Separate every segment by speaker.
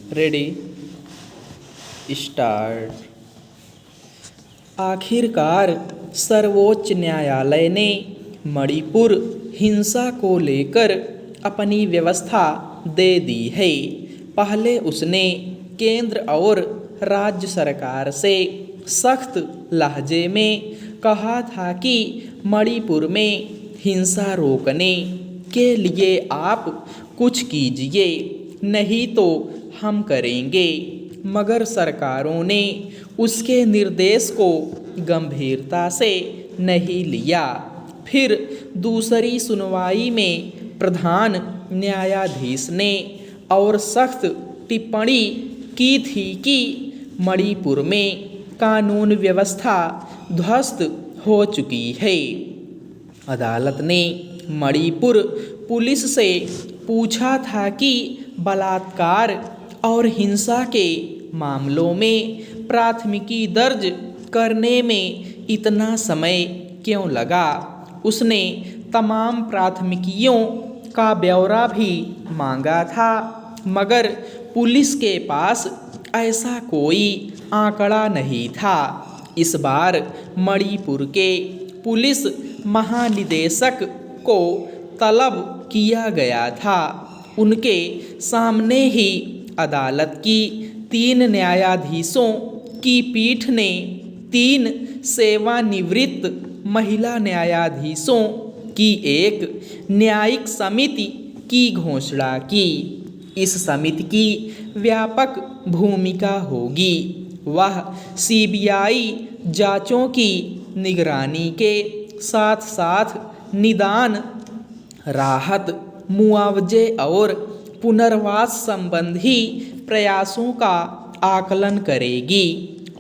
Speaker 1: Ready start. आखिरकार सर्वोच्च न्यायालय ने मणिपुर हिंसा को लेकर अपनी व्यवस्था दे दी है। पहले उसने केंद्र और राज्य सरकार से सख्त लहजे में कहा था कि मणिपुर में हिंसा रोकने के लिए आप कुछ कीजिए, नहीं तो हम करेंगे। मगर सरकारों ने उसके निर्देश को गंभीरता से नहीं लिया। फिर दूसरी सुनवाई में प्रधान न्यायाधीश ने और सख्त टिप्पणी की थी कि मणिपुर में कानून व्यवस्था ध्वस्त हो चुकी है। अदालत ने मणिपुर पुलिस से पूछा था कि बलात्कार और हिंसा के मामलों में प्राथमिकी दर्ज करने में इतना समय क्यों लगा। उसने तमाम प्राथमिकियों का ब्यौरा भी मांगा था, मगर पुलिस के पास ऐसा कोई आंकड़ा नहीं था। इस बार मणिपुर के पुलिस महानिदेशक को तलब किया गया था। उनके सामने ही अदालत की 3 न्यायाधीशों की पीठ ने 3 सेवानिवृत्त महिला न्यायाधीशों की एक न्यायिक समिति की घोषणा की। इस समिति की व्यापक भूमिका होगी। वह सीबीआई जांचों की निगरानी के साथ साथ निदान, राहत, मुआवजे और पुनर्वास संबंधी प्रयासों का आकलन करेगी।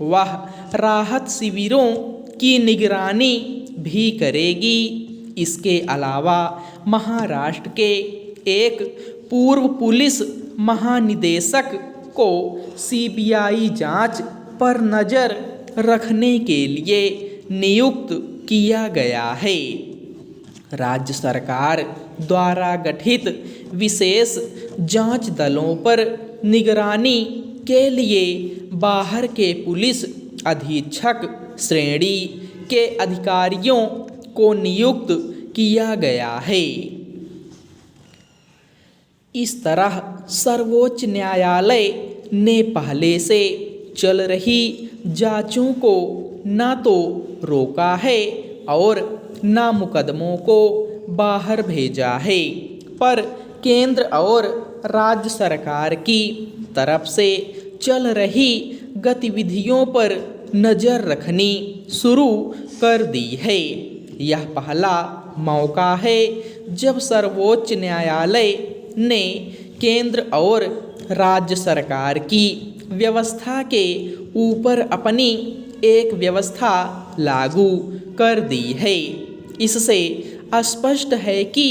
Speaker 1: वह राहत शिविरों की निगरानी भी करेगी। इसके अलावा महाराष्ट्र के एक पूर्व पुलिस महानिदेशक को सीबीआई जांच पर नज़र रखने के लिए नियुक्त किया गया है। राज्य सरकार द्वारा गठित विशेष जांच दलों पर निगरानी के लिए बाहर के पुलिस अधीक्षक श्रेणी के अधिकारियों को नियुक्त किया गया है। इस तरह सर्वोच्च न्यायालय ने पहले से चल रही जांचों को न तो रोका है और न मुकदमों को बाहर भेजा है, पर केंद्र और राज्य सरकार की तरफ से चल रही गतिविधियों पर नज़र रखनी शुरू कर दी है। यह पहला मौका है जब सर्वोच्च न्यायालय ने केंद्र और राज्य सरकार की व्यवस्था के ऊपर अपनी एक व्यवस्था लागू कर दी है। इससे स्पष्ट है कि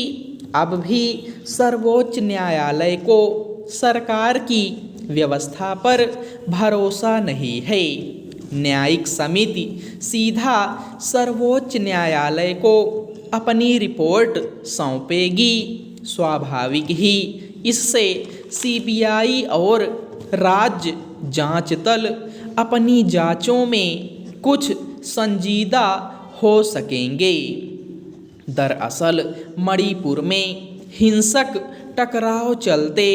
Speaker 1: अब भी सर्वोच्च न्यायालय को सरकार की व्यवस्था पर भरोसा नहीं है। न्यायिक समिति सीधा सर्वोच्च न्यायालय को अपनी रिपोर्ट सौंपेगी। स्वाभाविक ही इससे सीबीआई और राज्य जांच दल अपनी जांचों में कुछ संजीदा हो सकेंगे। दरअसल मणिपुर में हिंसक टकराव चलते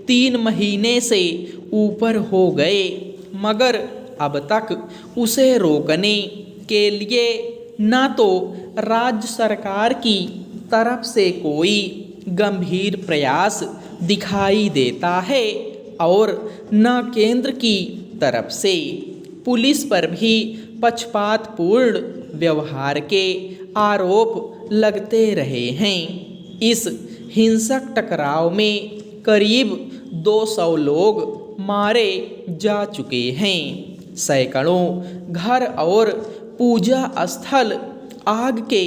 Speaker 1: 3 महीने से ऊपर हो गए, मगर अब तक उसे रोकने के लिए न तो राज्य सरकार की तरफ से कोई गंभीर प्रयास दिखाई देता है और न केंद्र की तरफ से। पुलिस पर भी पक्षपातपूर्ण व्यवहार के आरोप लगते रहे हैं। इस हिंसक टकराव में करीब 200 लोग मारे जा चुके हैं। सैकड़ों घर और पूजा स्थल आग के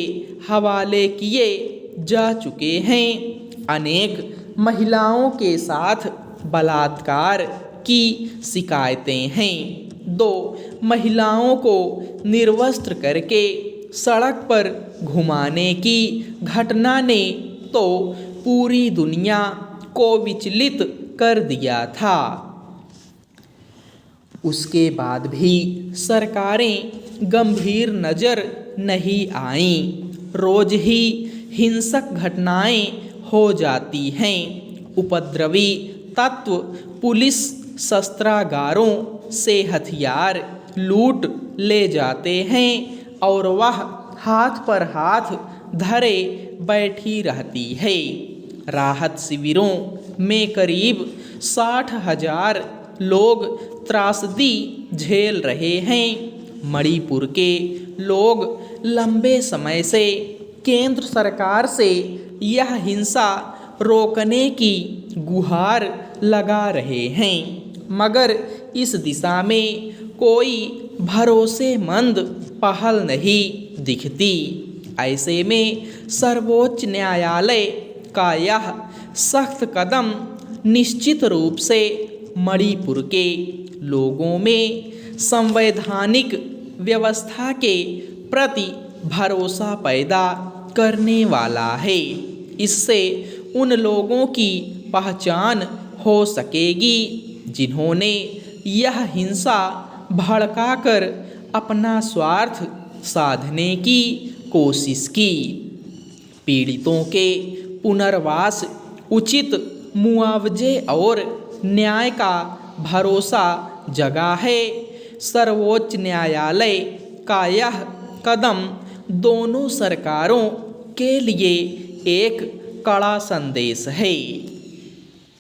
Speaker 1: हवाले किए जा चुके हैं। अनेक महिलाओं के साथ बलात्कार की शिकायतें हैं। 2 महिलाओं को निर्वस्त्र करके सड़क पर घुमाने की घटना ने तो पूरी दुनिया को विचलित कर दिया था। उसके बाद भी सरकारें गंभीर नज़र नहीं आईं। रोज ही हिंसक घटनाएं हो जाती हैं। उपद्रवी तत्व पुलिस शस्त्रागारों से हथियार लूट ले जाते हैं और वह हाथ पर हाथ धरे बैठी रहती है। राहत शिविरों में करीब 60,000 लोग त्रासदी झेल रहे हैं। मणिपुर के लोग लंबे समय से केंद्र सरकार से यह हिंसा रोकने की गुहार लगा रहे हैं, मगर इस दिशा में कोई भरोसेमंद पहल नहीं दिखती। ऐसे में सर्वोच्च न्यायालय का यह सख्त कदम निश्चित रूप से मणिपुर के लोगों में संवैधानिक व्यवस्था के प्रति भरोसा पैदा करने वाला है। इससे उन लोगों की पहचान हो सकेगी जिन्होंने यह हिंसा भड़काकर अपना स्वार्थ साधने की कोशिश की। पीड़ितों के पुनर्वास, उचित मुआवजे और न्याय का भरोसा जगा है। सर्वोच्च न्यायालय का यह कदम दोनों सरकारों के लिए एक कड़ा संदेश है।